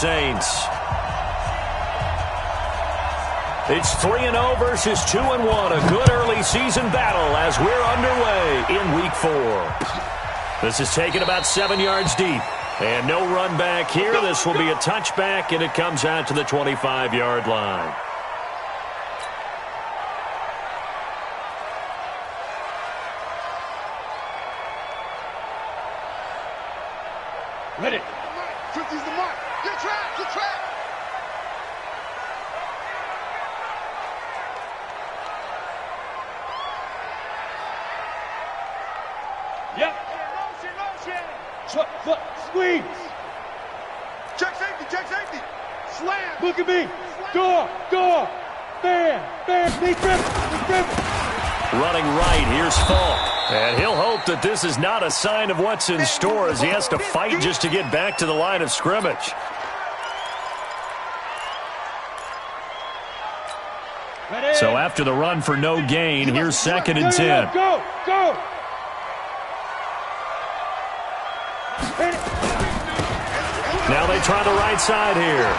Saints. It's 3-0 versus 2-1. A good early season battle as we're underway in Week 4. This is taken about 7 yards deep. And no run back here. This will be a touchback, and it comes out to the 25-yard line. Ready. 50's the mark. Get track. Get track. Yep. Motion. Look. Squeeze. Check safety. Check safety. Slam. Look at me. Door. Bam. Knee dribble. Running right, here's Falk. And he'll hope that this is not a sign of what's in store as he has to fight just to get back to the line of scrimmage. So after the run for no gain, here's 2nd and 10. Go. Now they try the right side here.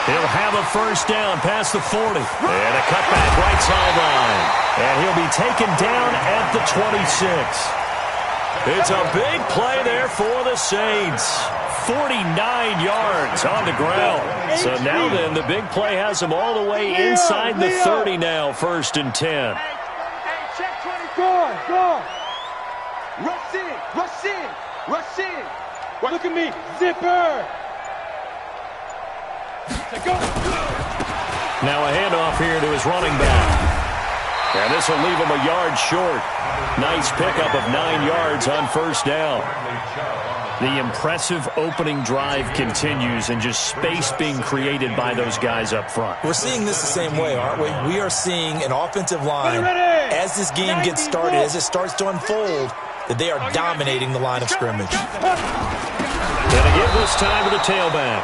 He'll have a first down past the 40. And a cutback right sideline. And he'll be taken down at the 26. It's a big play there for the Saints. 49 yards on the ground. So now then, the big play has them all the way inside the 30 now, 1st and 10. Check 24. Go. Rush in. Look at me. Zipper. Go. Now a handoff here to his running back. And this will leave him a yard short. Nice pickup of 9 yards on 1st down. The impressive opening drive continues and just space being created by those guys up front. We're seeing this the same way, aren't we? We are seeing an offensive line, as this game gets started, as it starts to unfold, that they are dominating the line of scrimmage. Gonna give this time to the tailback.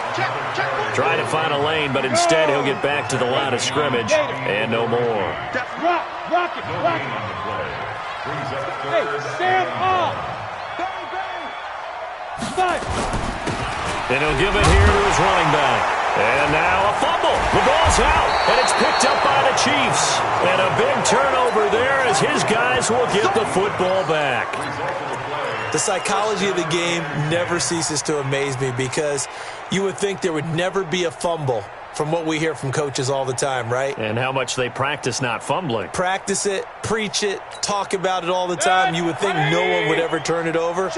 Try to find a lane, but instead he'll get back to the line of scrimmage and no more. Rock it. Hey, stand up. Bang. And he'll give it here to his running back. And now a fumble. The ball's out, and it's picked up by the Chiefs. And a big turnover there as his guys will get the football back. The psychology of the game never ceases to amaze me because you would think there would never be a fumble from what we hear from coaches all the time, right? And how much they practice not fumbling. Practice it, preach it, talk about it all the time. You would think no one would ever turn it over.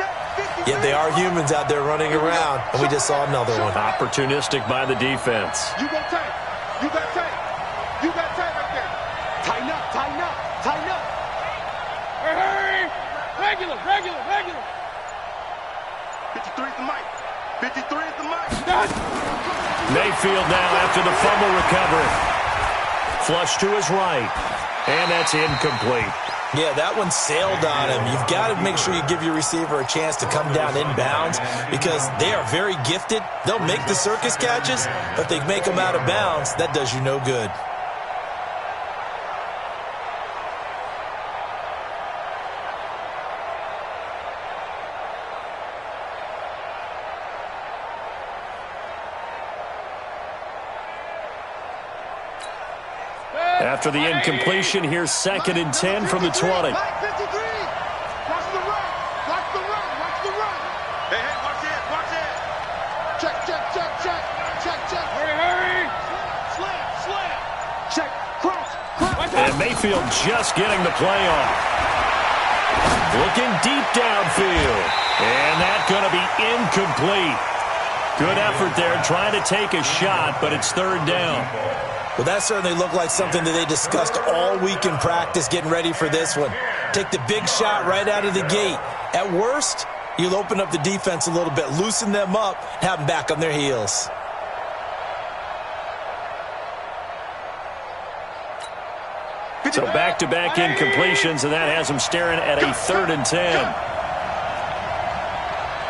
Yet they are humans out there running around, and we just saw another one. Opportunistic by the defense. You got tape right there. Tighten up. Hurry. Regular. 53 is the mic. Mayfield now after the fumble recovery. Flush to his right. And that's incomplete. Yeah, that one sailed on him. You've got to make sure you give your receiver a chance to come down inbounds because they are very gifted. They'll make the circus catches, but they make them out of bounds. That does you no good. After the incompletion, here's 2nd and 10 from the 20. Watch the run. Hey, watch it. Check. Hurry. Slam. Check. Crouch. And Mayfield just getting the play off. Looking deep downfield. And that's going to be incomplete. Good effort there trying to take a shot, but it's 3rd down. Well, that certainly looked like something that they discussed all week in practice getting ready for this one. Take the big shot right out of the gate. At worst, you'll open up the defense a little bit, loosen them up, have them back on their heels. So back-to-back incompletions, and that has them staring at a 3rd and 10.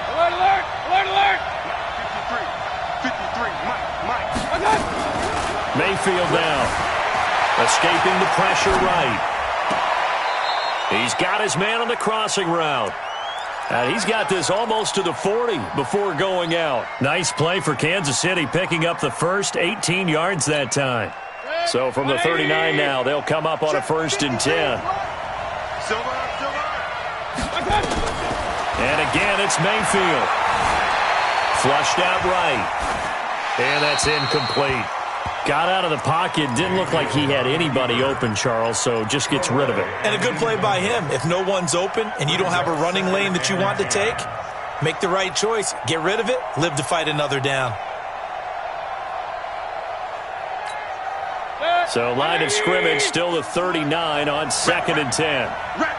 Alert! 53, Mike. Mayfield now, escaping the pressure right. He's got his man on the crossing route. And he's got this almost to the 40 before going out. Nice play for Kansas City, picking up the first 18 yards that time. So from the 39 now, they'll come up on a 1st and 10. And again, it's Mayfield. Flushed out right. And that's incomplete. Got out of the pocket. Didn't look like he had anybody open, Charles, so just gets rid of it. And a good play by him. If no one's open and you don't have a running lane that you want to take, make the right choice. Get rid of it. Live to fight another down. So line of scrimmage still the 39 on 2nd and 10. Run.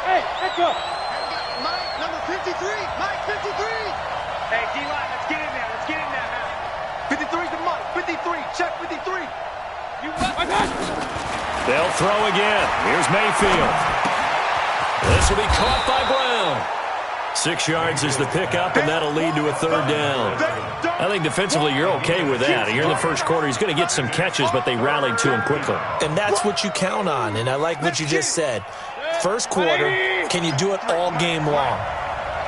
Hey, let's go. Mike, number 53. Mike, 53. Hey, D-line, let's get in there. Let's get in there now. 53 to Mike. 53. Check 53. You run. They'll throw again. Here's Mayfield. This will be caught by Brown. 6 yards is the pickup, and that'll lead to a 3rd down. I think defensively you're okay with that. Here in the first quarter, he's going to get some catches, but they rallied to him quickly. And that's what you count on, and I like what you just said. First quarter, can you do it all game long?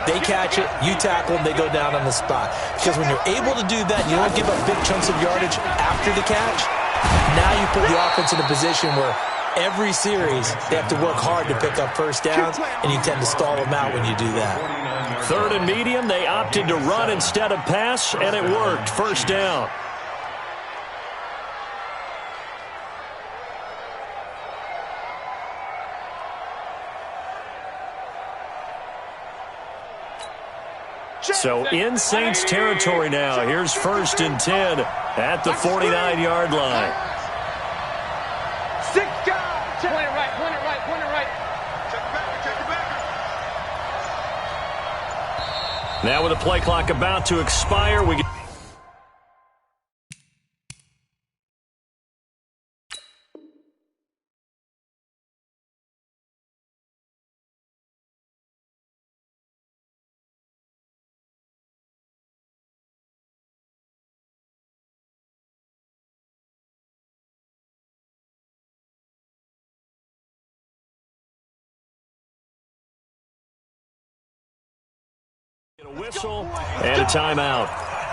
They catch it, you tackle them, they go down on the spot. Because when you're able to do that, you don't give up big chunks of yardage after the catch, now you put the offense in a position where every series they have to work hard to pick up first downs, and you tend to stall them out when you do that. 3rd and medium, they opted to run instead of pass, and it worked. 1st down. So in Saints territory now. Here's 1st and 10 at the 49-yard line. 6 guys. Point it right. Check the backer. Now with the play clock about to expire, we get a whistle and a timeout.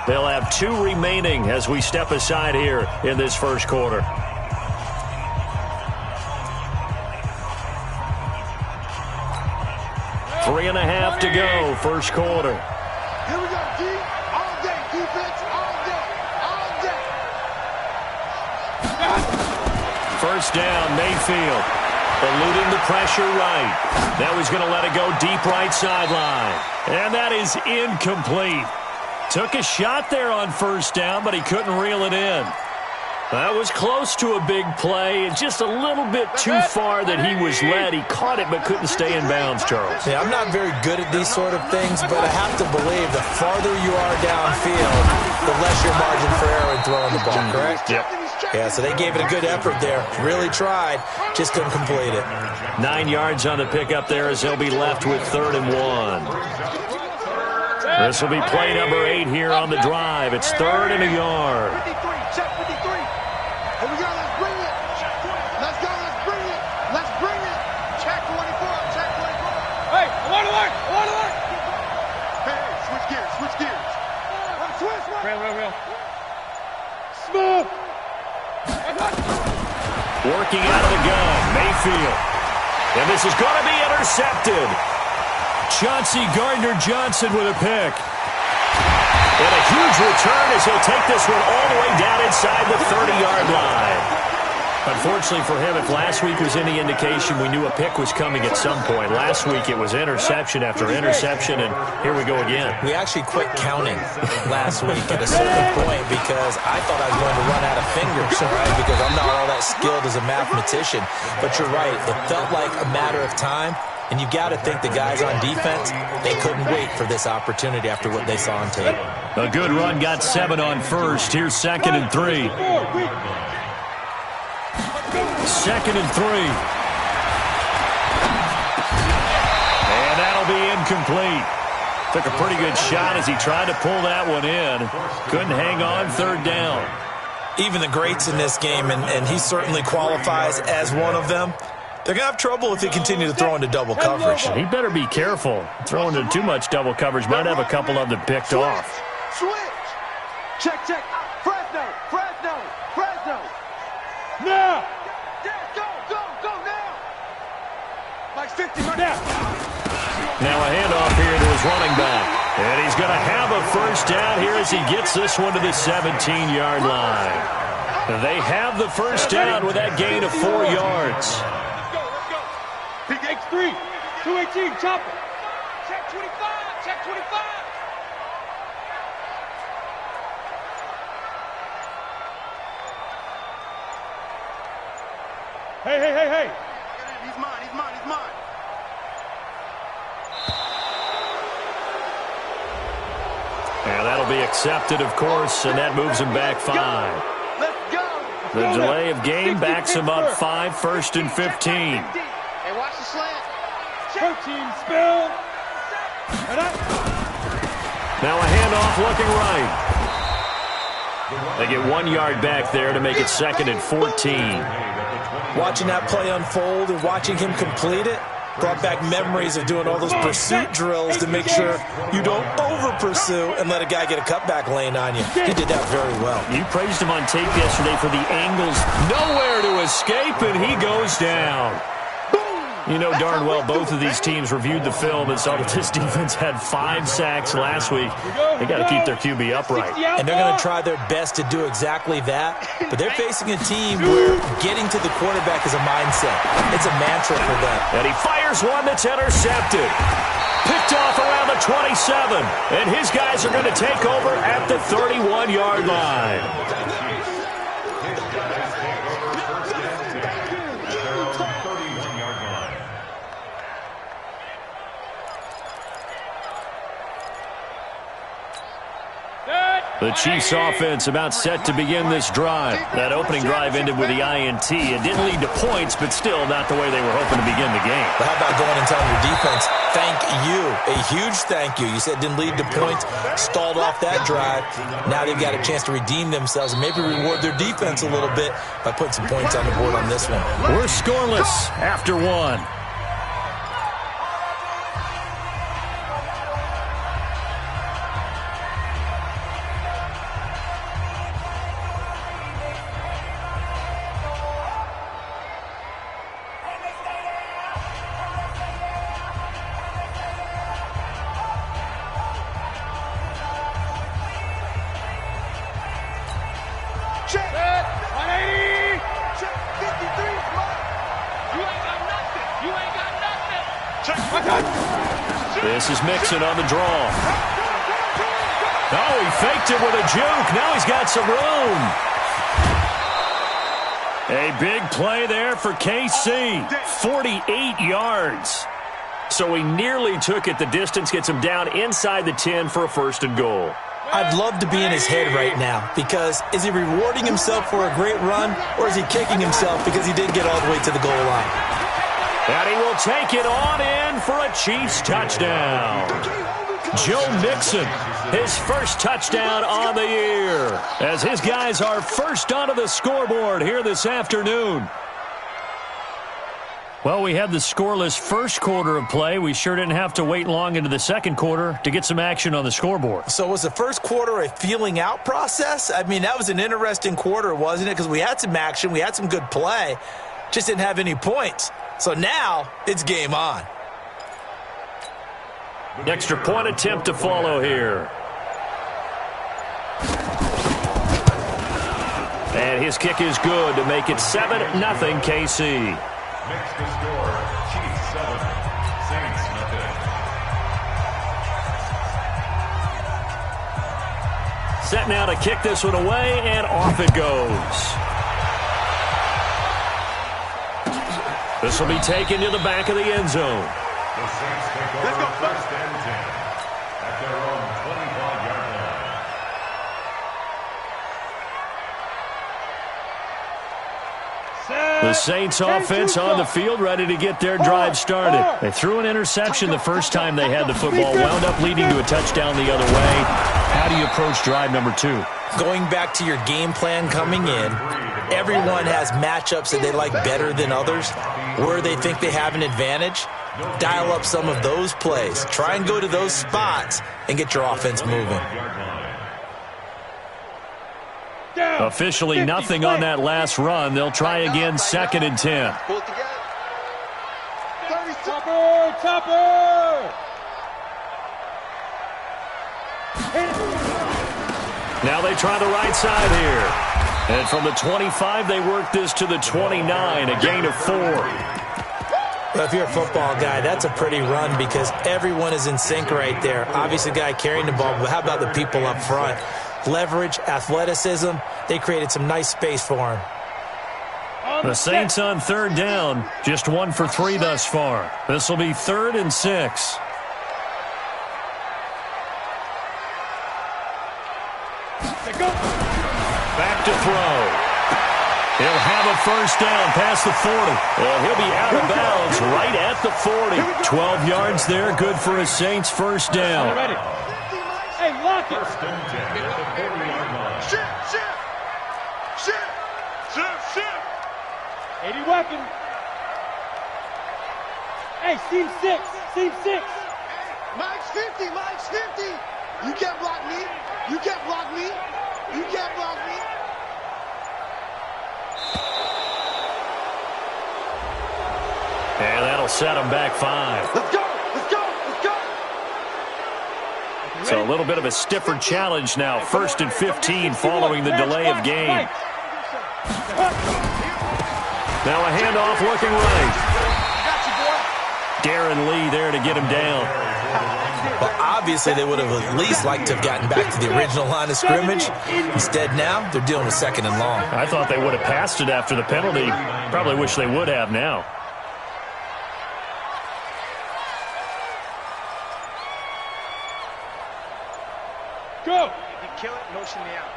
They'll have 2 remaining as we step aside here in this first quarter. Three and a half to go, first quarter. Here we go, D. All day. Defense, all day. First down, Mayfield. Eluding the pressure right. Now he's going to let it go deep right sideline. And that is incomplete. Took a shot there on first down, but he couldn't reel it in. That was close to a big play. Just a little bit too far that he was led. He caught it but couldn't stay in bounds, Charles. Yeah, I'm not very good at these sort of things, but I have to believe the farther you are downfield, the less your margin for error in throwing the ball, correct? Yep. Yeah, so they gave it a good effort there. Really tried, just couldn't complete it. 9 yards on the pickup there as they'll be left with 3rd and 1. This will be play number 8 here on the drive. It's 3rd and a yard. 53, check 53. Here we go, let's bring it. Let's go, let's bring it. Let's bring it. Check 24, check 24. Hey, I want to work. Hey, switch gears. Switch. Real. Smooth. Working out of the gun, Mayfield. And this is going to be intercepted. Chauncey Gardner-Johnson with a pick. And a huge return as he'll take this one all the way down inside the 30-yard line. Unfortunately for him, if last week was any indication, we knew a pick was coming at some point. Last week it was interception after interception, and here we go again. We actually quit counting last week at a certain point because I thought I was going to run out of fingers, right? Because I'm not all that skilled as a mathematician. But you're right, it felt like a matter of time. And you got to think the guys on defense, they couldn't wait for this opportunity after what they saw on tape. A good run, got 7 on first. Here's 2nd and 3. 2nd and 3. And that'll be incomplete. Took a pretty good shot as he tried to pull that one in. Couldn't hang on, 3rd down. Even the greats in this game, and he certainly qualifies as one of them, They're going to have trouble if they continue to throw into double coverage. He better be careful. Throwing into too much double coverage might have a couple of them picked off. Switch. Check, check. Fresno, Fresno, Fresno. Now. Go, go, go now. Like 50 right now. Now a handoff here to his running back. And he's going to have a first down here as he gets this one to the 17-yard line. They have the first down with that gain of 4 yards. Let's go. PX3, 218, chopper. Check 25, check 25. Hey. He's mine. And that'll be accepted, of course, and that moves him back 5. Let's go. The delay of game backs him up 5, 1st and 15. Hey, watch the slant. 13 spill. Now a handoff looking right. They get 1 yard back there to make it 2nd and 14. Watching that play unfold and watching him complete it brought back memories of doing all those pursuit drills to make sure you don't over-pursue and let a guy get a cutback lane on you. He did that very well. You praised him on tape yesterday for the angles. Nowhere to escape, and he goes down. You know darn well both of these teams reviewed the film and saw that this defense had 5 sacks last week. They got to keep their QB upright. And they're going to try their best to do exactly that. But they're facing a team where getting to the quarterback is a mindset. It's a mantra for them. And he fires one that's intercepted. Picked off around the 27. And his guys are going to take over at the 31-yard line. The Chiefs offense about set to begin this drive. That opening drive ended with the INT. It didn't lead to points, but still not the way they were hoping to begin the game. But how about going and telling your defense, thank you, a huge thank you. You said it didn't lead to points, stalled off that drive. Now they've got a chance to redeem themselves and maybe reward their defense a little bit by putting some points on the board on this one. We're scoreless after 1. Check. 180. Check. 53. You ain't got nothing. Check. This is Mixon on the draw. Oh, he faked it with a juke. Now he's got some room. A big play there for KC. 48 yards. So he nearly took it the distance, gets him down inside the 10 for a 1st and goal. I'd love to be in his head right now because is he rewarding himself for a great run or is he kicking himself because he didn't get all the way to the goal line? And he will take it on in for a Chiefs touchdown. Joe Mixon, his first touchdown on the year, as his guys are first onto the scoreboard here this afternoon. Well, we had the scoreless first quarter of play. We sure didn't have to wait long into the second quarter to get some action on the scoreboard. So was the first quarter a feeling out process? I mean, that was an interesting quarter, wasn't it? Because we had some action, we had some good play, just didn't have any points. So now it's game on. An extra point attempt to follow here. And his kick is good to make it 7-0 KC. Next to score, Chiefs 7, Saints nothing. Set now to kick this one away, and off it goes. This will be taken to the back of the end zone. The Saints take over 1st and 10 at their own 25-yard line. The Saints offense on the field, ready to get their drive started. They threw an interception the first time they had the football, wound up leading to a touchdown the other way. How do you approach drive number 2? Going back to your game plan coming in, everyone has matchups that they like better than others, where they think they have an advantage. Dial up some of those plays. Try and go to those spots and get your offense moving. Officially nothing on that last run. They'll try again, 2nd and 10. Pull it together. Topper! Now they try the right side here. And from the 25, they work this to the 29, a gain of 4. Well, if you're a football guy, that's a pretty run because everyone is in sync right there. Obviously, the guy carrying the ball, but how about the people up front? Leverage, athleticism, they created some nice space for him. The Saints on 3rd down, just 1 for 3 thus far. This will be 3rd and 6. Back to throw. He'll have a first down past the 40. And he'll be out of bounds right at the 40. 12 yards there, good for a Saints first down. Hey, lock it. First and 10 at the 40-yard line. Shift. 80 weapon. Hey, seam 6. Mike's 50. You can't block me. You can't block me. And that'll set him back 5. Let's go. So a little bit of a stiffer challenge now. 1st and 15 following the delay of game. Now a handoff looking right. Darren Lee there to get him down. Well, obviously, they would have at least liked to have gotten back to the original line of scrimmage. Instead, now, they're dealing with 2nd and long. I thought they would have passed it after the penalty. Probably wish they would have now. Go. If you kill it, motion me out.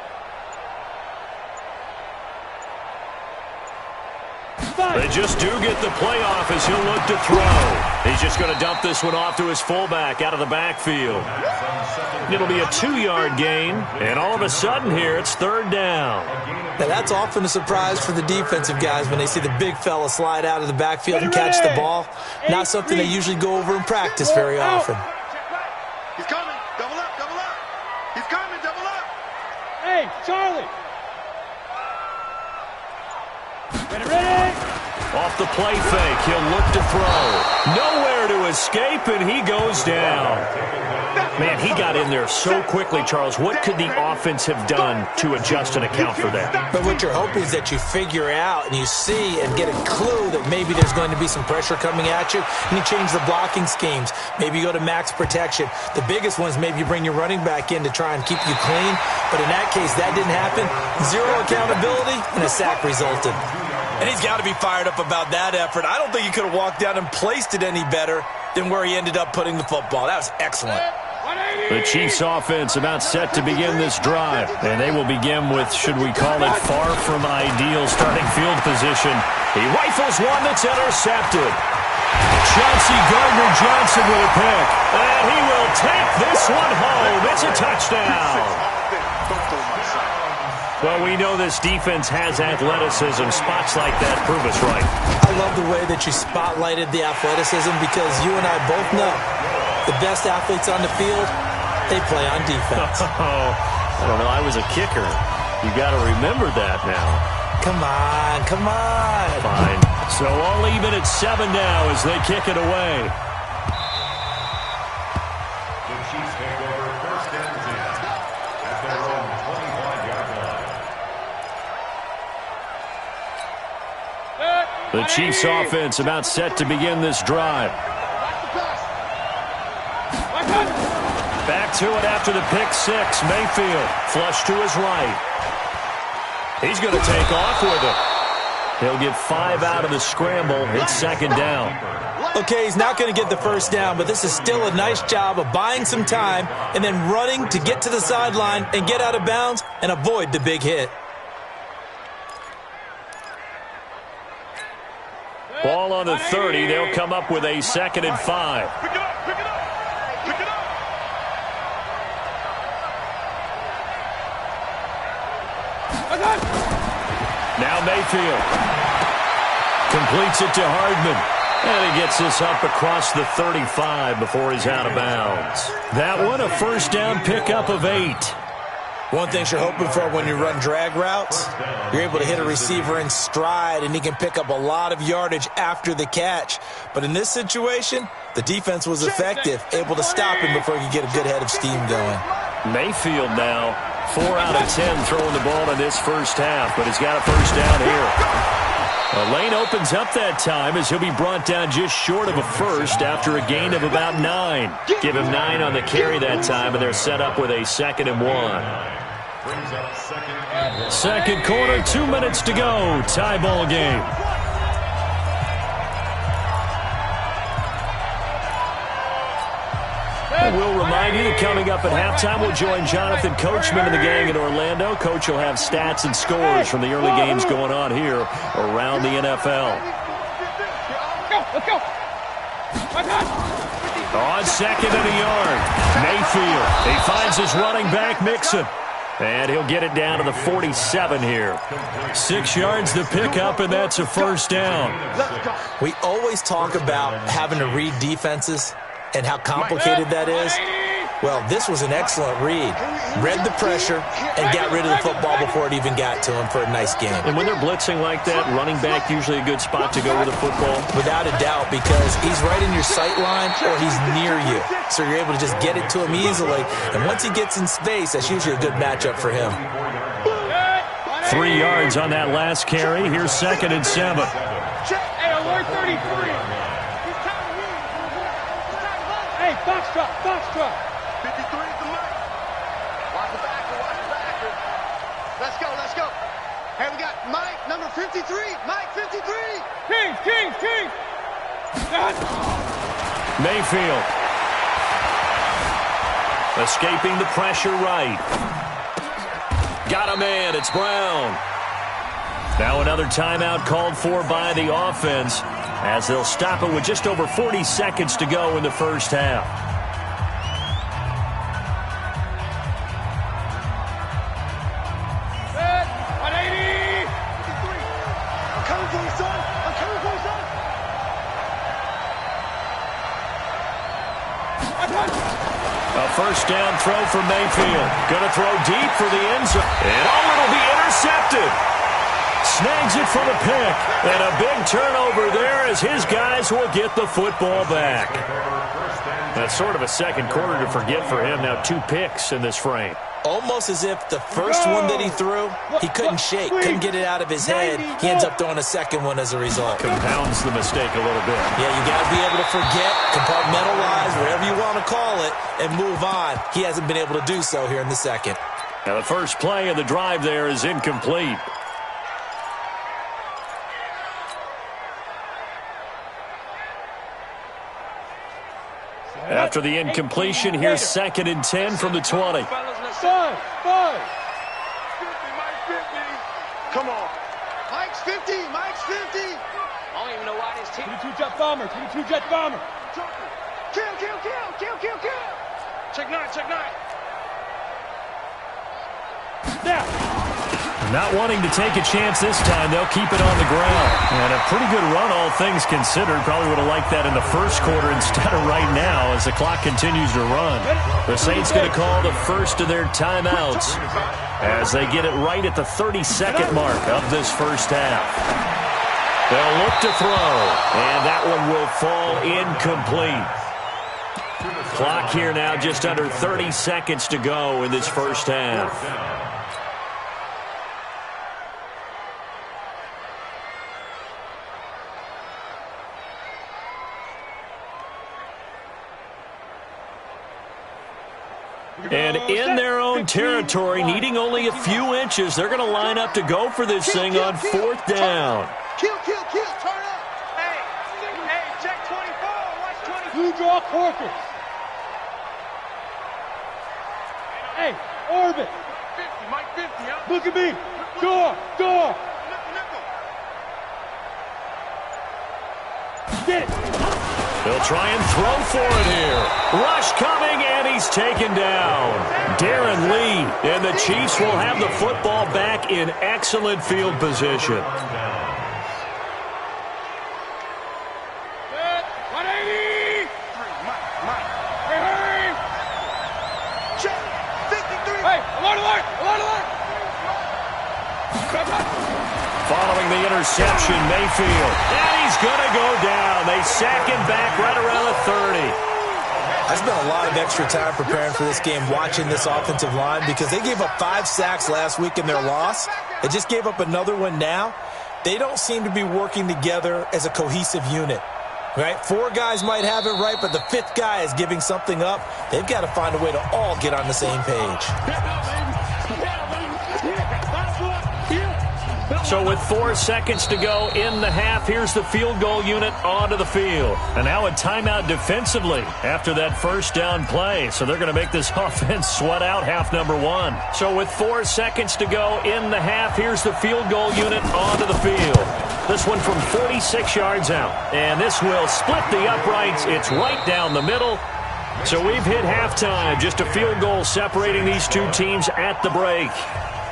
They just do get the playoff as he'll look to throw. He's just going to dump this one off to his fullback out of the backfield. It'll be a 2-yard gain, and all of a sudden here it's 3rd down. Now, that's often a surprise for the defensive guys when they see the big fella slide out of the backfield and catch the ball. Not something they usually go over in practice very often. He's coming. Double up. He's coming. Double up. Hey, Charlie. Ready. Off the play fake, he'll look to throw. Nowhere to escape, and he goes down. Man, he got in there so quickly, Charles. What could the offense have done to adjust and account for that? But what you're hoping is that you figure out and you see and get a clue that maybe there's going to be some pressure coming at you, and you change the blocking schemes. Maybe you go to max protection. The biggest one is maybe you bring your running back in to try and keep you clean. But in that case, that didn't happen. 0 accountability, and a sack resulted. And he's got to be fired up about that effort. I don't think he could have walked down and placed it any better than where he ended up putting the football. That was excellent. The Chiefs offense about set to begin this drive. And they will begin with, should we call it, far from ideal starting field position. He rifles one that's intercepted. Chauncey Gardner-Johnson with a pick. And he will take this one home. It's a touchdown. Well, we know this defense has athleticism. Spots like that prove us right. I love the way that you spotlighted the athleticism because you and I both know the best athletes on the field, they play on defense. I don't know. I was a kicker. You got to remember that now. Come on. Fine. So all even at 7 now as they kick it away. The Chiefs take over 1st and 10 at their own 25-yard line. The Chiefs offense about set to begin this drive. Back to it after the pick 6. Mayfield flush to his right. He's going to take off with it. He'll get 5 out of the scramble. It's 2nd down. Okay, he's not going to get the first down, but this is still a nice job of buying some time and then running to get to the sideline and get out of bounds and avoid the big hit. Ball on the 30. They'll come up with a 2nd and 5. Pick it up. Now Mayfield completes it to Hardman. And he gets this up across the 35 before he's out of bounds. That one, a first down pickup of 8. One thing you're hoping for when you run drag routes, you're able to hit a receiver in stride, and he can pick up a lot of yardage after the catch. But in this situation, the defense was effective, able to stop him before he could get a good head of steam going. Mayfield now, 4 out of 10 throwing the ball in this first half, but he's got a first down here. A lane opens up that time as he'll be brought down just short of a first after a gain of about 9. Give him 9 on the carry that time, and they're set up with a 2nd and 1. Second quarter, 2 minutes to go. Tie ball game. We'll remind you that coming up at halftime, we'll join Jonathan Coachman and the gang in Orlando. Coach will have stats and scores from the early games going on here around the NFL. Let's go. On 2nd and a yard, Mayfield. He finds his running back, Mixon. And he'll get it down to the 47 here. 6 yards to pick up, and that's a first down. We always talk about having to read defenses and how complicated that is. Well, this was an excellent read. Read the pressure and got rid of the football before it even got to him for a nice game. And when they're blitzing like that, running back usually a good spot to go with the football? Without a doubt, because he's right in your sight line or he's near you. So you're able to just get it to him easily. And once he gets in space, that's usually a good matchup for him. 3 yards on that last carry. Here's 2nd and 7. Hey, alert 33. Hey, box truck. 53 is the mic. Watch the backer. Let's go. Hey, we got Mike, number 53. Mike, 53. King. Mayfield. Escaping the pressure right. Got a man. It's Brown. Now another timeout called for by the offense as they'll stop it with just over 40 seconds to go in the first half. A first down throw for Mayfield. Going to throw deep for the end zone. And it'll be intercepted. Snags it for the pick. And a big turnover there as his guys will get the football back. That's sort of a second quarter to forget for him. Now 2 picks in this frame. Almost as if the first one that he threw, he couldn't shake, couldn't get it out of his head. He ends up throwing a second one as a result. Compounds the mistake a little bit. Yeah, you got to be able to forget, compartmentalize, whatever you want to call it, and move on. He hasn't been able to do so here in the second. Now the first play of the drive there is incomplete. After the incompletion, here's 2nd and 10 from the 20. Five. Come on. Mike's 50. I don't even know why this team. 22 jet bomber. Kill. Check nine. Now. Not wanting to take a chance this time, they'll keep it on the ground. And a pretty good run, all things considered. Probably would have liked that in the first quarter instead of right now as the clock continues to run. The Saints going to call the first of their timeouts as they get it right at the 32nd mark of this first half. They'll look to throw, and that one will fall incomplete. Clock here now just under 30 seconds to go in this first half. And in their own territory, needing only a few inches, they're going to line up to go for this thing on 4th down. Kill. Turn up. Hey, check 24. Watch 24. Blue draw Corker. Hey, orbit. 50. Mike 50, huh? Look at me. Door. Get it. They'll try and throw for it here. Rush coming, and he's taken down. Darren Lee, and the Chiefs will have the football back in excellent field position. Following the interception, Mayfield. And he's going to go down. They sack him back right around the 30. I spent a lot of extra time preparing for this game watching this offensive line because they gave up 5 sacks last week in their loss. They just gave up another one now. They don't seem to be working together as a cohesive unit. Right? 4 guys might have it right, but the 5th guy is giving something up. They've got to find a way to all get on the same page. So with 4 seconds to go in the half, here's the field goal unit onto the field. And now a timeout defensively after that first down play. So they're going to make this offense sweat out half number 1. So with 4 seconds to go in the half, here's the field goal unit onto the field. This one from 46 yards out. And this will split the uprights. It's right down the middle. So we've hit halftime. Just a field goal separating these two teams at the break.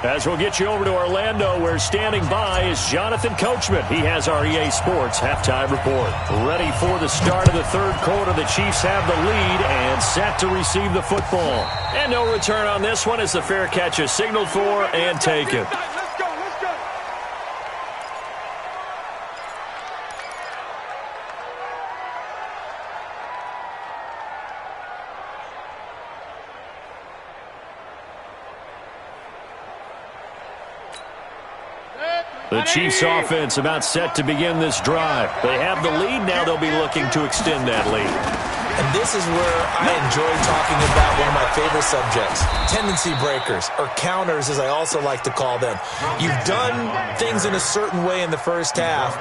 As we'll get you over to Orlando, where standing by is Jonathan Coachman. He has our EA Sports halftime report. Ready for the start of the third quarter. The Chiefs have the lead and set to receive the football. And no return on this one as the fair catch is signaled for and taken. The Chiefs offense about set to begin this drive. They have the lead now. They'll be looking to extend that lead. And this is where I enjoy talking about one of my favorite subjects, tendency breakers, or counters as I also like to call them. You've done things in a certain way in the first half,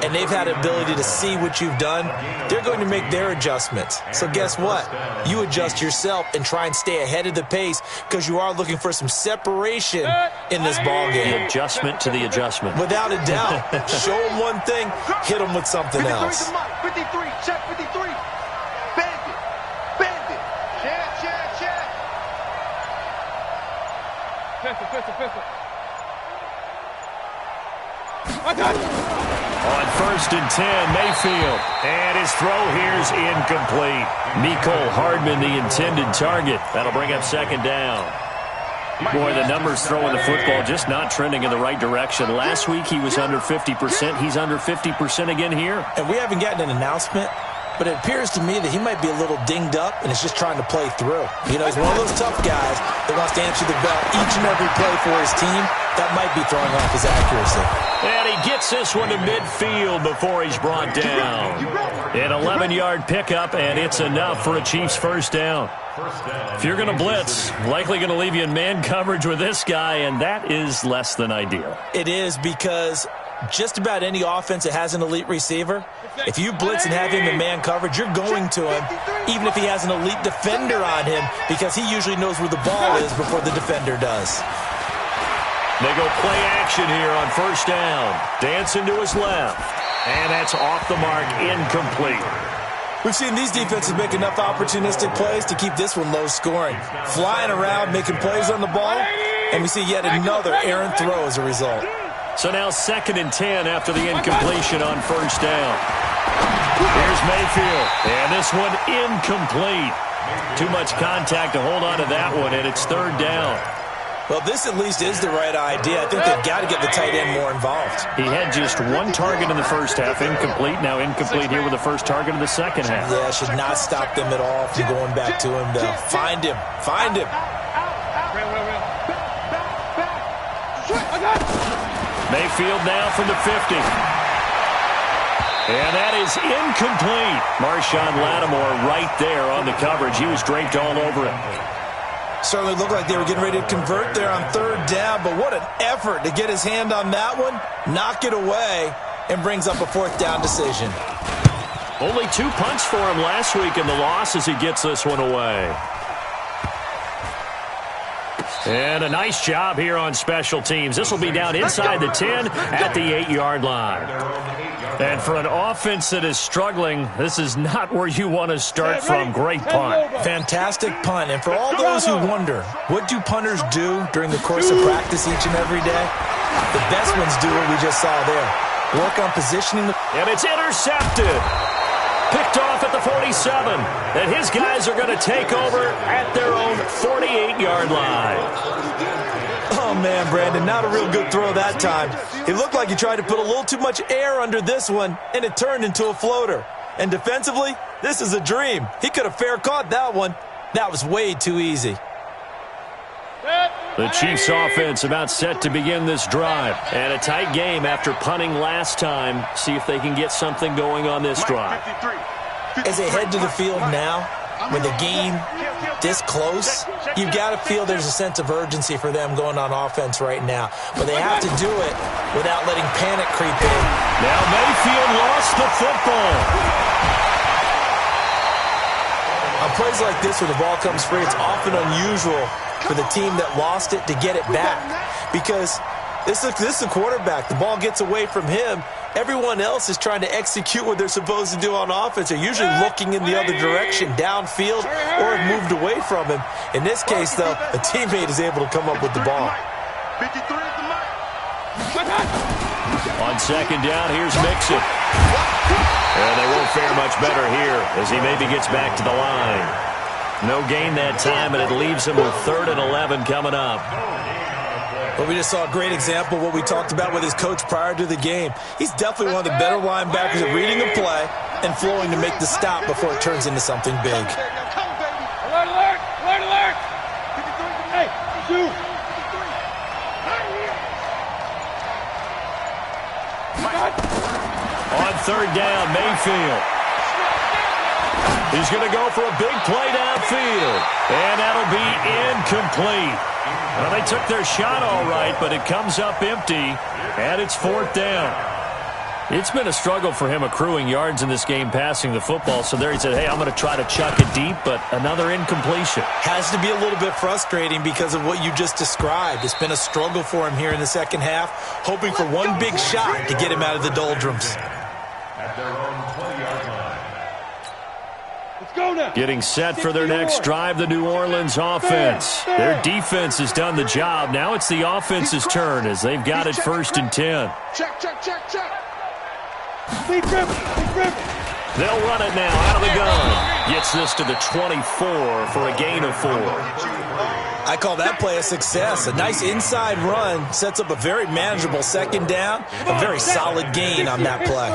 and they've had the ability to see what you've done. They're going to make their adjustments. So guess what? You adjust yourself and try and stay ahead of the pace because you are looking for some separation in this ballgame. The adjustment to the adjustment. Without a doubt. Show them one thing, hit them with something else. 53, check 53. Bandit. Check. Pistol. On 1st and 10, Mayfield. And his throw here's incomplete. Mecole Hardman, the intended target. That'll bring up 2nd down. Boy, the numbers throwing the football just not trending in the right direction. Last week he was under 50%. He's under 50% again here. And we haven't gotten an announcement, but it appears to me that he might be a little dinged up and is just trying to play through. You know, he's one of those tough guys that wants to answer the bell each and every play for his team. That might be throwing off his accuracy. And he gets this one to midfield before he's brought down. An 11-yard pickup, and it's enough for a Chiefs first down. If you're going to blitz, likely going to leave you in man coverage with this guy, and that is less than ideal. It is because just about any offense that has an elite receiver, if you blitz and have him in man coverage, you're going to him, even if he has an elite defender on him, because he usually knows where the ball is before the defender does. They go play action here on 1st down. Dancing to his left. And that's off the mark, incomplete. We've seen these defenses make enough opportunistic plays to keep this one low scoring. Flying around, making plays on the ball, and we see yet another errant throw as a result. So now 2nd and 10 after the incompletion on 1st down. Here's Mayfield, and this one incomplete. Too much contact to hold on to that one, and it's 3rd down. Well, this at least is the right idea. I think they've got to get the tight end more involved. He had just 1 target in the first half, incomplete. Now incomplete here with the first target of the second half. Yeah, should not stop them at all from going back to him, though. Find him. Mayfield now from the 50. And that is incomplete. Marshawn Lattimore right there on the coverage. He was draped all over it. Certainly looked like they were getting ready to convert there on 3rd down, but what an effort to get his hand on that one, knock it away, and brings up a 4th down decision. Only 2 punts for him last week in the loss as he gets this one away. And a nice job here on special teams. This will be down inside the 10 at the 8-yard line. And for an offense that is struggling, this is not where you want to start from. Great punt. Fantastic punt. And for all those who wonder, what do punters do during the course of practice each and every day? The best ones do what we just saw there. Work on positioning. And it's intercepted. Picked off at the 47. And his guys are going to take over at their own 48-yard line. Oh, man, Brandon, not a real good throw that time. It looked like he tried to put a little too much air under this one, and it turned into a floater. And defensively, this is a dream. He could have fair caught that one. That was way too easy. The Chiefs offense about set to begin this drive. And a tight game after punting last time. See if they can get something going on this drive. As they head to the field now, with the game this close, you've got to feel there's a sense of urgency for them going on offense right now. But they have to do it without letting panic creep in. Now Mayfield lost the football. On plays like this where the ball comes free, it's often unusual for the team that lost it to get it back. Because this is a quarterback. The ball gets away from him. Everyone else is trying to execute what they're supposed to do on offense. They're usually looking in the other direction, downfield, or have moved away from him. In this case, though, a teammate is able to come up with the ball. On second down, here's Mixon. And they won't fare much better here as he maybe gets back to the line. No gain that time, and it leaves him with 3rd and 11 coming up. But we just saw a great example of what we talked about with his coach prior to the game. He's definitely one of the better linebackers at reading a play and flowing to make the stop before it turns into something big. Alert, alert! Alert, alert! Hey, shoot! On 3rd down, Mayfield. He's going to go for a big play downfield. And that'll be incomplete. Well, they took their shot all right, but it comes up empty, and it's 4th down. It's been a struggle for him accruing yards in this game passing the football. So there he said, hey, I'm going to try to chuck it deep, but another incompletion. Has to be a little bit frustrating because of what you just described. It's been a struggle for him here in the second half, hoping for one big shot to get him out of the doldrums. At their own 20-yard line. Go now. Getting set for their next drive, the New Orleans offense. Their defense has done the job. Now it's the offense's turn as they've got it 1st and 10. Check, check, check, check. Big river, big river. They'll run it now out of the gun. Gets this to the 24 for a gain of 4. I call that play a success. A nice inside run sets up a very manageable 2nd down. A very solid gain on that play.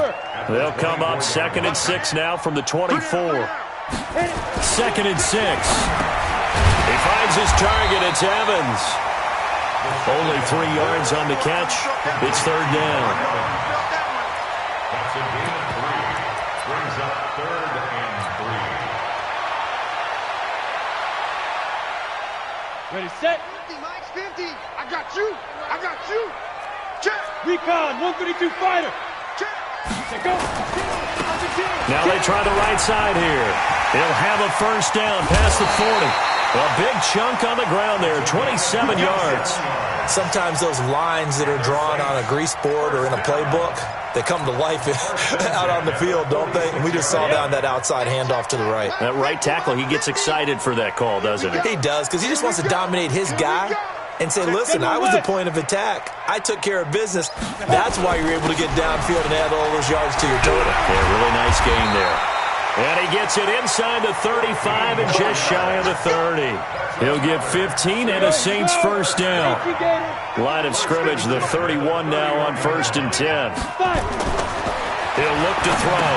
They'll come up 2nd and 6 now from the 24. 2nd and 6. He finds his target. It's Evans. Only 3 yards on the catch. It's 3rd down. That's a gain of 3. Brings up 3rd and 3. Ready, set. 50, Mike's 50. I got you. I got you. Check. Recon, 132 fighter. Check. Check go. Now they try the right side here. He'll have a 1st down past the 40. A big chunk on the ground there, 27 yards. Sometimes those lines that are drawn on a grease board or in a playbook, they come to life out on the field, don't they? And we just saw down that outside handoff to the right. That right tackle, he gets excited for that call, doesn't he? He does, because he just wants to dominate his guy and say, listen, I was the point of attack. I took care of business. That's why you're able to get downfield and add all those yards to your total. Yeah, really nice gain there. And he gets it inside the 35 and just shy of the 30. He'll get 15 and a Saints 1st down. Line of scrimmage, the 31 now on 1st and 10. He'll look to throw.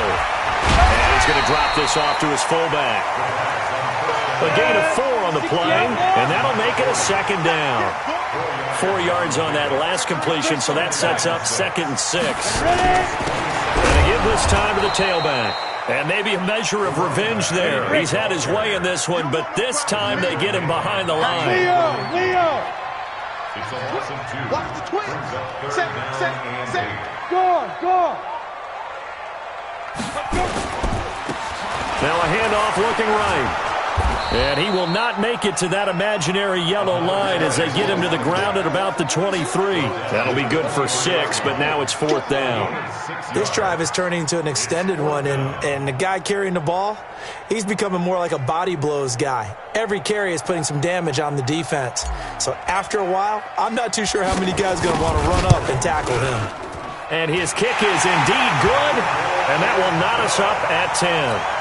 And he's going to drop this off to his fullback. A gain of 4 on the play, and that'll make it a 2nd down. 4 yards on that last completion, so that sets up 2nd and 6. And they give this time to the tailback. And maybe a measure of revenge there. He's had his way in this one, but this time they get him behind the line. Leo! It's a loss of 2. Watch the twins. Set. Go! Now a handoff looking right. And he will not make it to that imaginary yellow line as they get him to the ground at about the 23. That'll be good for 6, but now it's 4th down. This drive is turning into an extended one, and the guy carrying the ball, he's becoming more like a body blows guy. Every carry is putting some damage on the defense. So after a while, I'm not too sure how many guys are going to want to run up and tackle him. And his kick is indeed good, and that will knot us up at 10.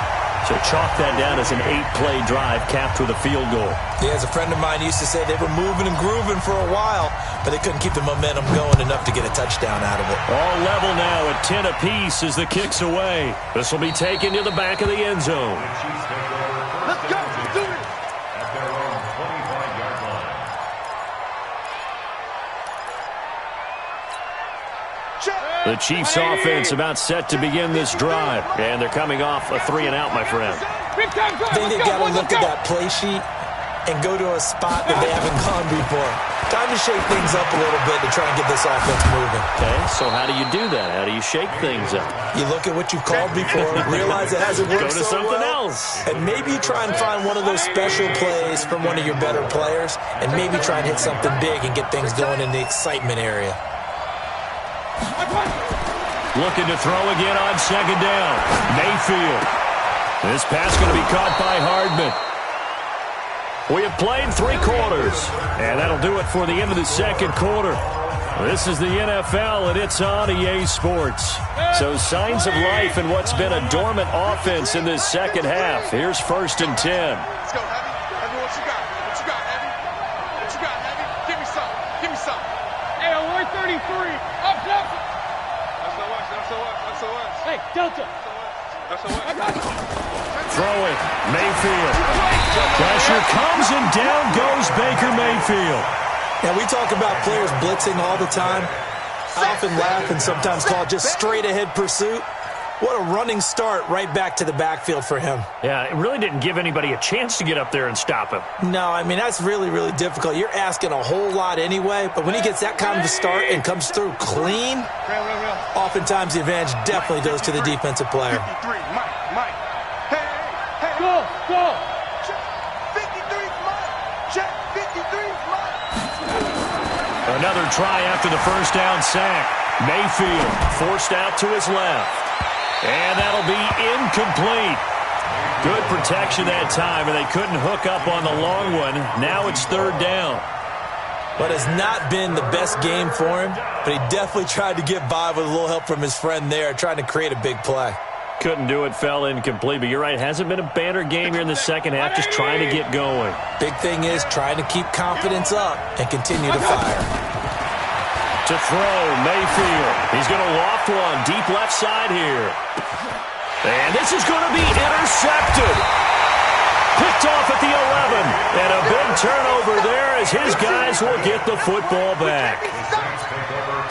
So chalk that down as an 8-play drive capped with a field goal. Yeah, as a friend of mine used to say, they were moving and grooving for a while, but they couldn't keep the momentum going enough to get a touchdown out of it. All level now at 10 apiece as the kick's away. This will be taken to the back of the end zone. Let's go. Do it. At their own 25-yard line. The Chiefs' offense about set to begin this drive. And they're coming off a 3-and-out, my friend. I think they've got to look at that play sheet and go to a spot that they haven't gone before. Time to shake things up a little bit to try and get this offense moving. Okay, so how do you do that? How do you shake things up? You look at what you've called before, realize it hasn't worked Go to so something well, else. and maybe try and find one of those special plays from one of your better players, and maybe try and hit something big and get things going in the excitement area. Looking to throw again on 2nd down. Mayfield. This pass going to be caught by Hardman. We have played 3 quarters, and that'll do it for the end of the 2nd quarter. This is the NFL, and it's on EA Sports. So signs of life in what's been a dormant offense in this 2nd half. Here's 1st and 10. Let's go, Heavy. Heavy, what you got? What you got, Heavy? What you got, Heavy? Give me some. Give me some. Hey, on 133. Up, up. That's so much. That's so much. That's so much. Hey, Delta. That's so much. Throw it. Mayfield. Pressure comes, and down goes Baker Mayfield. Now, we talk about players blitzing all the time. I often laugh and sometimes call it just straight-ahead pursuit. What a running start right back to the backfield for him. Yeah, it really didn't give anybody a chance to get up there and stop him. No, I mean, that's really, really difficult. You're asking a whole lot anyway, but when he gets that kind of a start and comes through clean, oftentimes the advantage definitely goes to the defensive player. 53, Mike. Hey. Go, go. 53, Mike. Check. 53, Mike. Another try after the 1st down sack. Mayfield forced out to his left. And that'll be incomplete. Good protection that time, and they couldn't hook up on the long one. Now it's 3rd down. But it's not been the best game for him, but he definitely tried to get by with a little help from his friend there, trying to create a big play. Couldn't do it, fell incomplete. But you're right, hasn't been a banner game here in the 2nd half, just trying to get going. Big thing is trying to keep confidence up and continue to fire. To throw, Mayfield. He's going to loft one deep left side here. And this is going to be intercepted. Picked off at the 11. And a big turnover there as his guys will get the football back.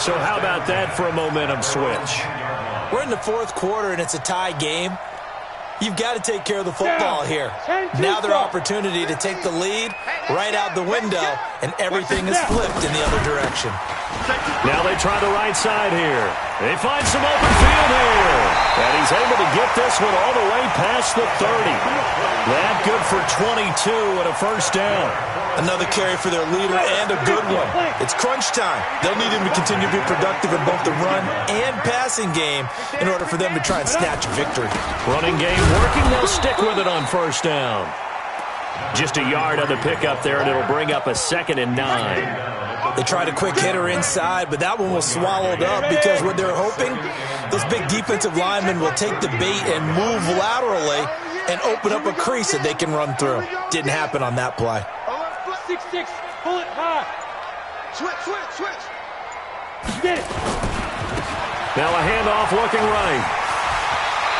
So how about that for a momentum switch? We're in the 4th quarter, and it's a tie game. You've got to take care of the football here. Now their opportunity to take the lead right out the window, and everything is flipped in the other direction. Now they try the right side here. They find some open field here. And he's able to get this one all the way past the 30. That good for 22 and a 1st down. Another carry for their leader and a good one. It's crunch time. They'll need him to continue to be productive in both the run and passing game in order for them to try and snatch a victory. Running game working. They'll stick with it on 1st down. Just a yard on the pickup there, and it'll bring up a 2nd and 9. They tried a quick hitter inside, but that one was swallowed up because what they're hoping, those big defensive linemen will take the bait and move laterally and open up a crease that they can run through. Didn't happen on that play. 6-6, pull it high. Switch. Get it. Now a handoff looking right.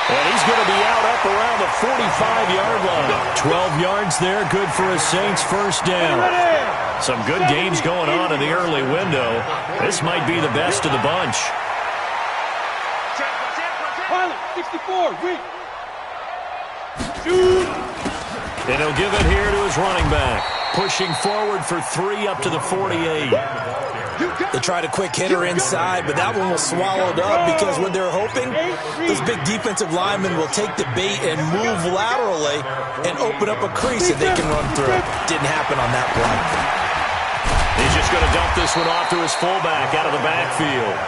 And he's going to be out up around the 45-yard line. 12 yards there, good for a Saints 1st down. Some good games going on in the early window. This might be the best of the bunch. Pilot, 64, wait. Shoot. And he'll give it here to his running back. Pushing forward for 3 up to the 48. They tried a quick hitter inside, but that one was swallowed up because what they're hoping, those big defensive linemen will take the bait and move laterally and open up a crease that they can run through. Didn't happen on that play. He's just going to dump this one off to his fullback out of the backfield.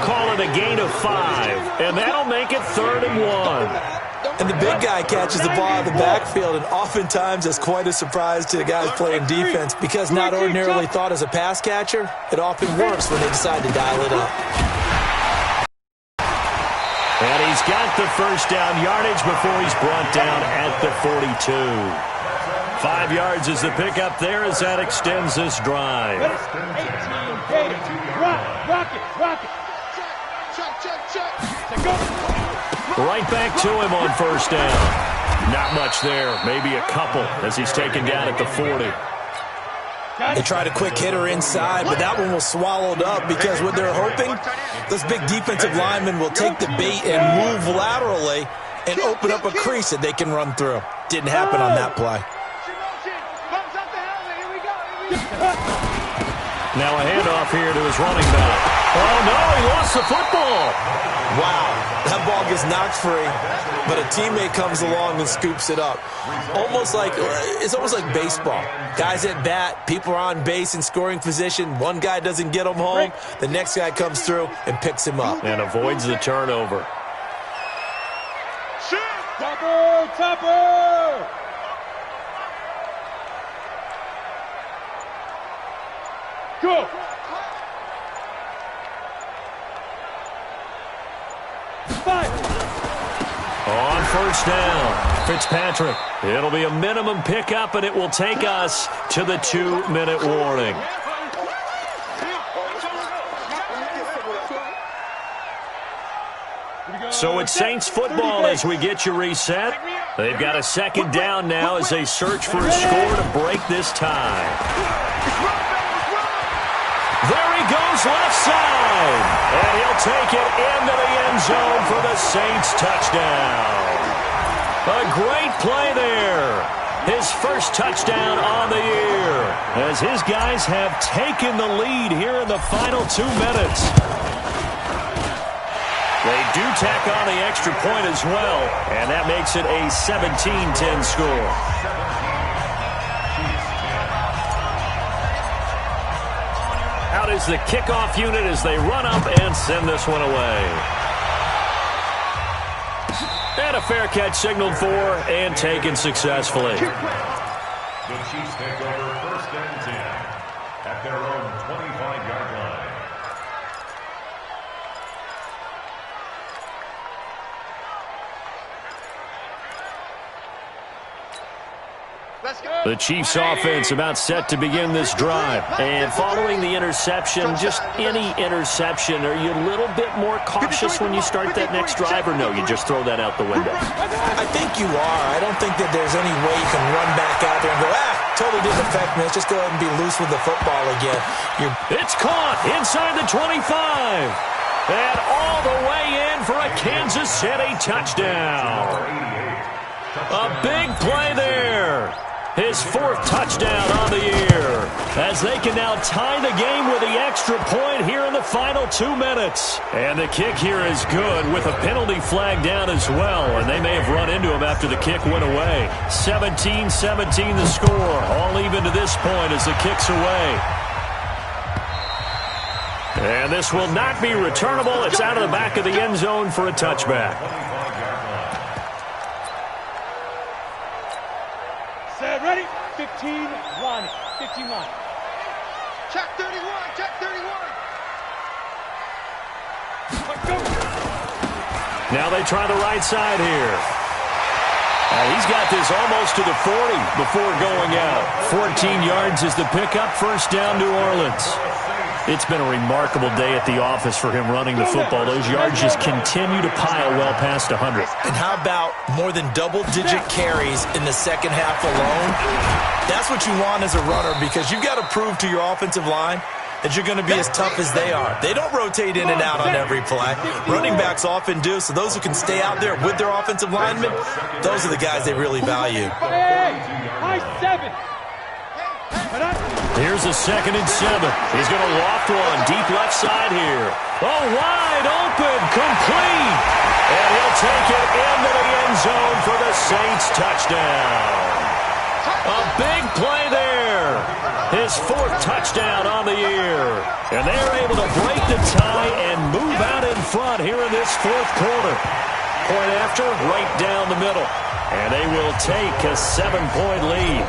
Call it a gain of 5, and that'll make it 3rd and 1. And the big guy catches the ball out of the backfield, and oftentimes that's quite a surprise to the guys playing defense because not ordinarily thought as a pass catcher, it often works when they decide to dial it up. And he's got the first down yardage before he's brought down at the 42. 5 yards is the pickup there as that extends this drive. 18, rock it. Check, go. Right back to him on first down. Not much there, maybe a couple as he's taken down at the 40. They tried a quick hitter inside, but that one was swallowed up because what they're hoping, those big defensive linemen will take the bait and move laterally and open up a crease that they can run through. Didn't happen on that play. Now a handoff here to his running back. Oh, no, he lost the football. Wow, that ball gets knocked free, but a teammate comes along and scoops it up. It's almost like baseball. Guys at bat, people are on base in scoring position. One guy doesn't get him home. The next guy comes through and picks him up. And avoids the turnover. Topper! Go! On first down, Fitzpatrick. It'll be a minimum pickup, and it will take us to the 2-minute warning. So it's Saints football as we get you reset. They've got a second down now as they search for a score to break this tie. There he goes left side, and he'll take it into the end zone for the Saints touchdown. A great play there. His first touchdown on the year as his guys have taken the lead here in the final 2 minutes. They do tack on the extra point as well, and that makes it a 17-10 score. Out is the kickoff unit as they run up and send this one away. And a fair catch signaled for and taken successfully. The Chiefs take over 1st and 10 at their own 25-yard line. The Chiefs offense about set to begin this drive. And following the interception, just any interception, are you a little bit more cautious when you start that next drive, or no, you just throw that out the window? I think you are. I don't think that there's any way you can run back out there and go, totally didn't affect me. Let's just go ahead and be loose with the football again. It's caught inside the 25. And all the way in for a Kansas City touchdown. A big play there. His 4th touchdown on the year as they can now tie the game with the extra point here in the final 2 minutes. And the kick here is good with a penalty flag down as well, and they may have run into him after the kick went away. 17-17 the score, all even to this point as the kick's away. And this will not be returnable. It's out of the back of the end zone for a touchback. Set, ready? 15 line. 15 line. Check 31, check 31. Go. Now they try the right side here. He's got this almost to the 40 before going out. 14 yards is the pickup. First down, New Orleans. It's been a remarkable day at the office for him running the football. Those yards just continue to pile well past 100. And how about more than double-digit carries in the second half alone? That's what you want as a runner because you've got to prove to your offensive line that you're going to be as tough as they are. They don't rotate in and out on every play. Running backs often do, so those who can stay out there with their offensive linemen, those are the guys they really value. High 7. Here's a 2nd and 7. He's going to loft one deep left side here. Oh, wide open, complete. And he'll take it into the end zone for the Saints touchdown. A big play there. His 4th touchdown on the year. And they're able to break the tie and move out in front here in this 4th quarter. Point after, right down the middle. And they will take a 7-point lead.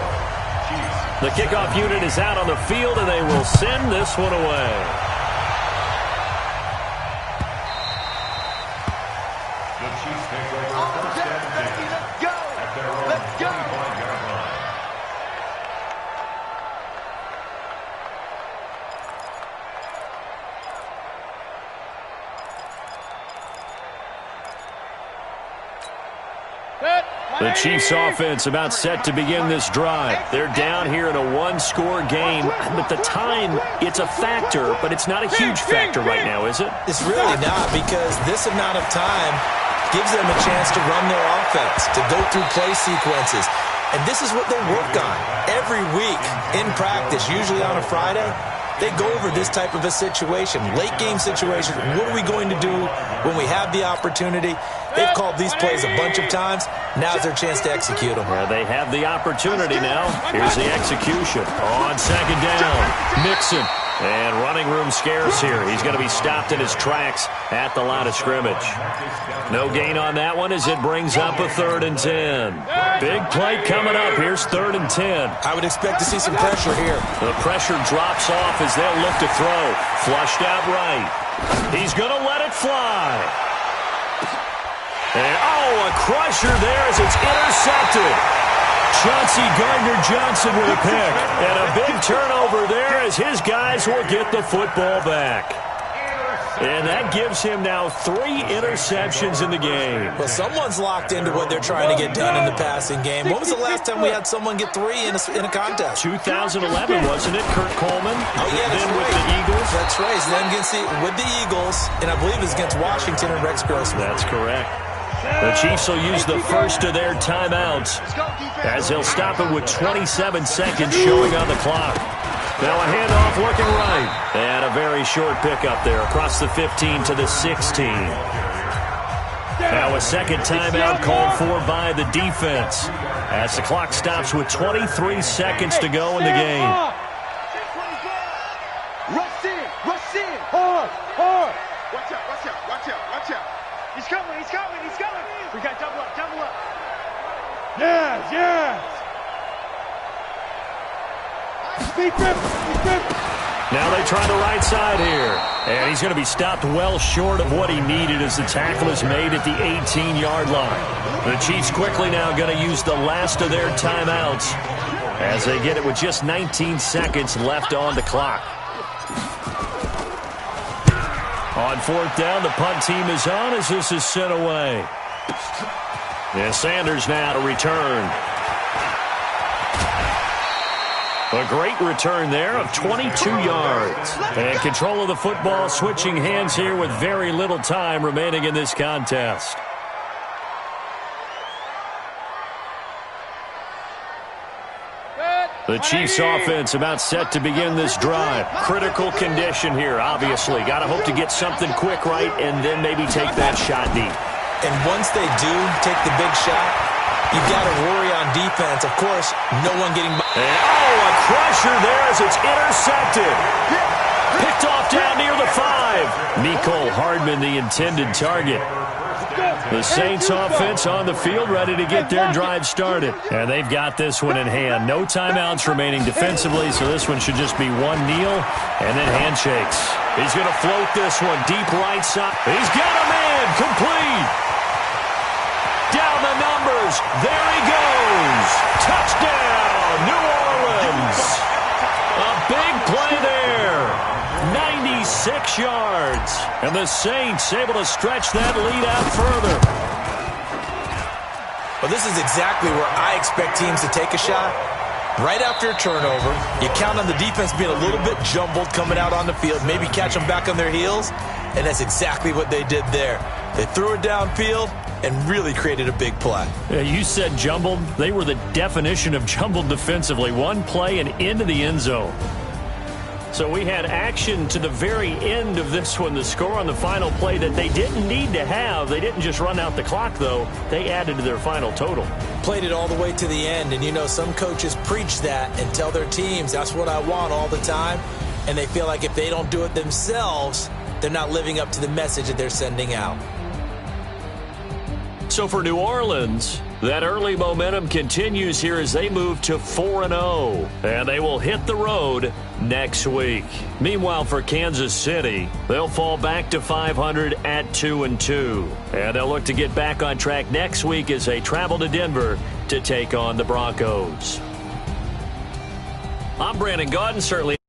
The kickoff unit is out on the field, and they will send this one away. The Chiefs take over first and 10 at their own 25-yard line. The Chiefs offense about set to begin this drive. They're down here in a 1-score game, but the time, it's a factor, but it's not a huge factor right now, is it? It's really not, because this amount of time gives them a chance to run their offense, to go through play sequences. And this is what they work on every week in practice, usually on a Friday. They go over this type of a situation, late game situation. What are we going to do when we have the opportunity? They've called these plays a bunch of times. Now's their chance to execute them. Yeah, they have the opportunity now. Here's the execution on 2nd down. Mixon. And running room scarce here. He's going to be stopped in his tracks at the line of scrimmage. No gain on that one as it brings up a 3rd and 10. Big play coming up. Here's 3rd and 10. I would expect to see some pressure here. The pressure drops off as they'll look to throw. Flushed out right. He's going to let it fly. And, a crusher there as it's intercepted. Chauncey Gardner-Johnson with a pick. And a big turnover there as his guys will get the football back. And that gives him now 3 interceptions in the game. Well, someone's locked into what they're trying to get done in the passing game. When was the last time we had someone get 3 in a contest? 2011, wasn't it, Kurt Coleman? Oh, yeah, that's then right. With the Eagles? That's right. Then with the Eagles, and I believe it's against Washington and Rex Grossman. That's correct. The Chiefs will use the first of their timeouts as they'll stop it with 27 seconds showing on the clock. Now a handoff looking right. And a very short pickup there across the 15 to the 16. Now a second timeout called for by the defense as the clock stops with 23 seconds to go in the game. Rush in, hard. Watch out. He's coming. We got double up. Yes. Speed grip. Now they try the right side here. And he's going to be stopped well short of what he needed as the tackle is made at the 18-yard line. The Chiefs quickly now going to use the last of their timeouts as they get it with just 19 seconds left on the clock. On 4th down, the punt team is on as this is sent away. And Sanders now to return. A great return there of 22 yards. And control of the football switching hands here with very little time remaining in this contest. The Chiefs offense about set to begin this drive. Critical condition here, obviously. Got to hope to get something quick right and then maybe take that shot deep. And once they do take the big shot, you've got to worry on defense. Of course, no one getting... And, a crusher there as it's intercepted. Picked off down near the 5. Mecole Hardman, the intended target. The Saints offense on the field ready to get their drive started. And they've got this one in hand. No timeouts remaining defensively, so this one should just be one kneel and then handshakes. He's going to float this one deep right side. He's got a man complete. Down the numbers. There he goes. Touchdown, New Orleans. A big play there. 96 yards. And the Saints able to stretch that lead out further. Well, this is exactly where I expect teams to take a shot. Right after a turnover, you count on the defense being a little bit jumbled coming out on the field, maybe catch them back on their heels, and that's exactly what they did there. They threw it downfield and really created a big play. Yeah, you said jumbled. They were the definition of jumbled defensively. One play and into the end zone. So we had action to the very end of this one. The score on the final play that they didn't need to have. They didn't just run out the clock, though. They added to their final total. Played it all the way to the end. And, you know, some coaches preach that and tell their teams, that's what I want all the time. And they feel like if they don't do it themselves, they're not living up to the message that they're sending out. So for New Orleans, that early momentum continues here as they move to 4-0. And they will hit the road next week. Meanwhile, for Kansas City, they'll fall back to 500 at 2-2. And they'll look to get back on track next week as they travel to Denver to take on the Broncos. I'm Brandon Gaudin, certainly.